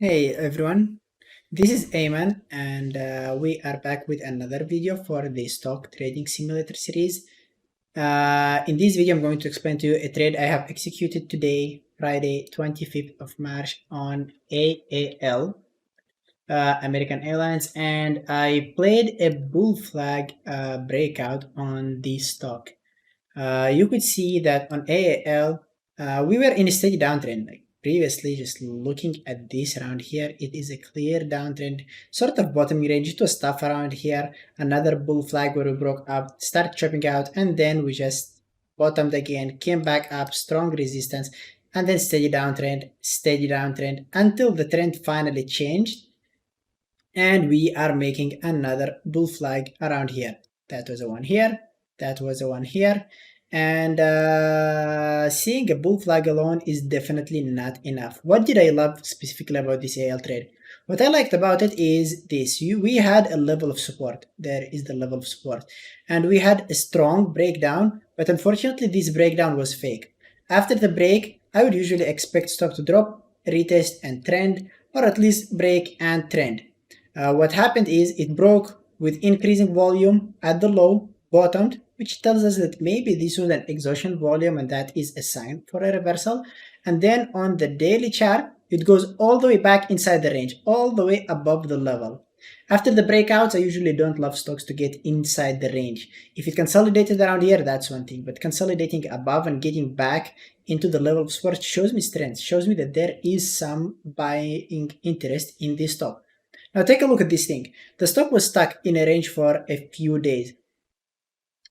Hey everyone, this is Ayman and we are back with another video for the stock trading simulator series. In this video, I'm going to explain to you a trade I have executed today, Friday 25th of March on AAL, American Airlines, and I played a bull flag breakout on the stock. You could see that on AAL, we were in a steady downtrend. Like previously, just looking at this around here, it is a clear downtrend, sort of bottoming range. It was tough around here. Another bull flag where we broke up, started chopping out, and then we just bottomed again, came back up, strong resistance, and then steady downtrend until the trend finally changed, and we are making another bull flag around here. That was a one here, that was a one here, and seeing a bull flag alone is definitely not enough. What did I love specifically about this AL trade? What I liked about it is this: we had a level of support. There is the level of support, and we had a strong breakdown, but unfortunately this breakdown was fake. After the break, I would usually expect stock to drop, retest and trend, or at least break and trend. What happened is it broke with increasing volume at the low, bottomed, which tells us that maybe this was an exhaustion volume and that is a sign for a reversal. And then on the daily chart, it goes all the way back inside the range, all the way above the level. After the breakouts, I usually don't love stocks to get inside the range. If it consolidated around here, that's one thing, but consolidating above and getting back into the level of support shows me strength, shows me that there is some buying interest in this stock. Now take a look at this thing. The stock was stuck in a range for a few days.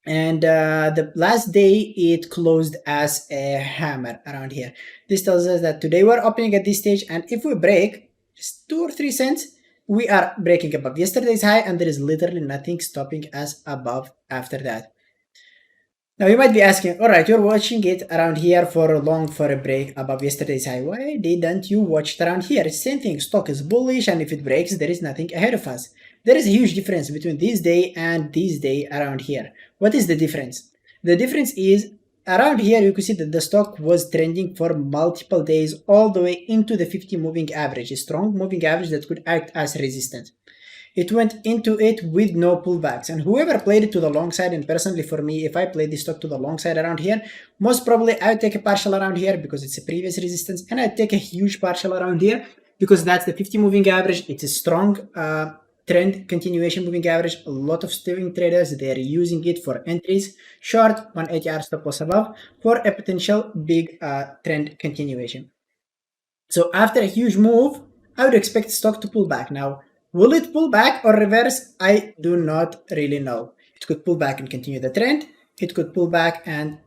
And the last day it closed as a hammer around here. This tells us that today we're opening at this stage, and if we break just 2 or 3 cents, we are breaking above yesterday's high, and there is literally nothing stopping us above after that. Now you might be asking, alright, you're watching it around here for long for a break above yesterday's high. Why didn't you watch it around here? It's the same thing. Stock is bullish, and if it breaks, there is nothing ahead of us. There is a huge difference between this day and this day around here. What is the difference? The difference is around here you can see that the stock was trending for multiple days all the way into the 50 moving average, a strong moving average that could act as resistance. It went into it with no pullbacks, and whoever played it to the long side, and personally for me, if I played this stock to the long side around here, most probably I would take a partial around here because it's a previous resistance, and I'd take a huge partial around here because that's the 50 moving average. It's a strong trend continuation moving average. A lot of swing traders, they're using it for entries short 180 stop loss above for a potential big trend continuation. So after a huge move, I would expect stock to pull back. Now, will it pull back or reverse? I do not really know. It could pull back and continue the trend. It could pull back and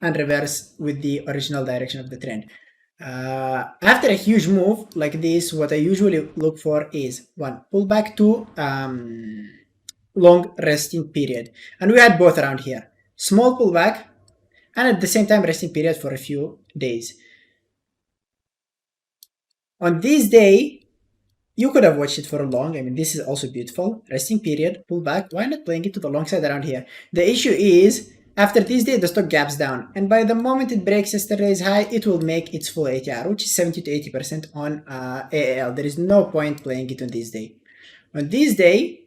reverse with the original direction of the trend. After a huge move like this, what I usually look for is one, pullback, two, long resting period. And we had both around here. Small pullback and at the same time resting period for a few days. On this day, you could have watched it for long. I mean, this is also beautiful. Resting period, pull back. Why not playing it to the long side around here? The issue is, after this day, the stock gaps down. And by the moment it breaks yesterday's high, it will make its full ATR, which is 70 to 80% on AAL. There is no point playing it on this day. On this day,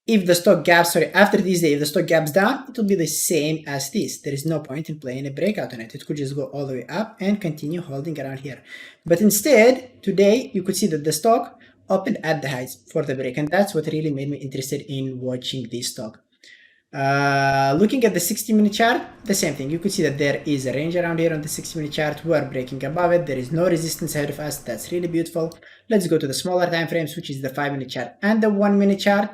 if the stock gaps, after this day, if the stock gaps down, it will be the same as this. There is no point in playing a breakout on it. It could just go all the way up and continue holding around here. But instead, today, you could see that the stock opened at the highs for the break. And that's what really made me interested in watching this stock. Looking at the 60-minute chart, the same thing. You could see that there is a range around here on the 60-minute chart. We are breaking above it. There is no resistance ahead of us. That's really beautiful. Let's go to the smaller time frames, which is the 5-minute chart and the 1-minute chart.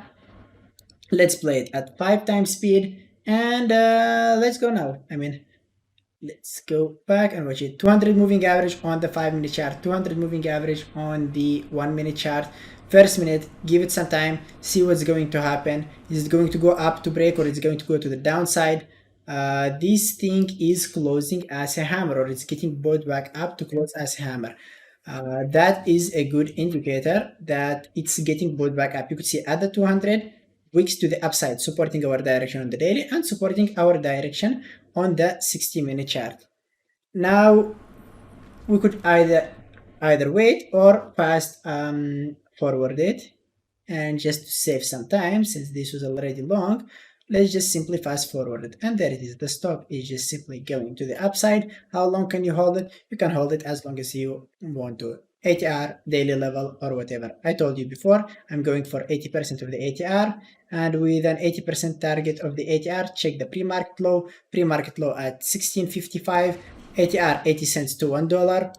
Let's play it at 5 times speed, and let's go now. I mean, let's go back and watch it. 200 moving average on the 5-minute chart, 200 moving average on the 1-minute chart. First minute, give it some time, see what's going to happen. Is it going to go up to break, or is it going to go to the downside? This thing is closing as a hammer, or it's getting bought back up to close as a hammer. That is a good indicator that it's getting bought back up. You could see at the 200 wicks to the upside, supporting our direction on the daily and supporting our direction on the 60-minute chart. Now, we could either either wait or fast forward it. And just to save some time, since this was already long, let's just simply fast forward it. And there it is. The stock is just simply going to the upside. How long can you hold it? You can hold it as long as you want to. ATR, daily level, or whatever. I told you before, I'm going for 80% of the ATR, and with an 80% target of the ATR, check the pre-market low. Pre-market low at 16.55, ATR 80 cents to $1.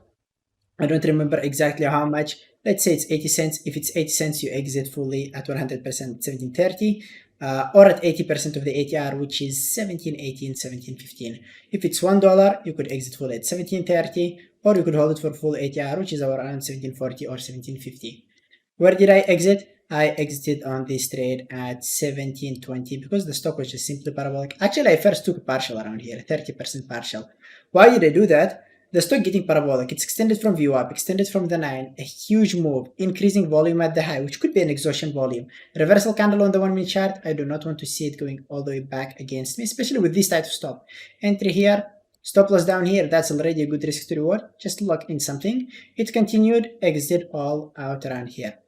I don't remember exactly how much. Let's say it's 80 cents. If it's 80 cents, you exit fully at 100%, 1730, or at 80% of the ATR, which is 1718, 1715. If it's $1, you could exit fully at 1730, or you could hold it for full ATR, which is around 1740 or 1750. Where did I exit? I exited on this trade at 1720 because the stock was just simply parabolic. Actually, I first took a partial around here, 30% partial. Why did I do that? The stock getting parabolic, it's extended from VWAP, extended from the 9, a huge move, increasing volume at the high, which could be an exhaustion volume. Reversal candle on the 1 minute chart, I do not want to see it going all the way back against me, especially with this type of stop. Entry here, stop loss down here, that's already a good risk to reward, just lock in something. It continued, exited all out around here.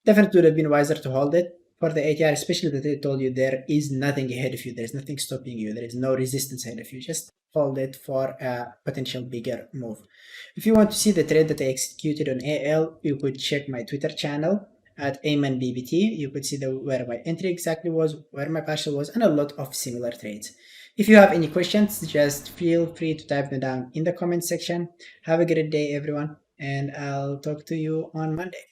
Definitely would have been wiser to hold it for the ATR, especially that I told you there is nothing ahead of you, there is nothing stopping you, there is no resistance ahead of you, just hold it for a potential bigger move. If you want to see the trade that I executed on AL, you could check my Twitter channel at AmanBBT. You could see where my entry exactly was, where my partial was, and a lot of similar trades. If you have any questions, just feel free to type them down in the comment section. Have a great day, everyone, and I'll talk to you on Monday.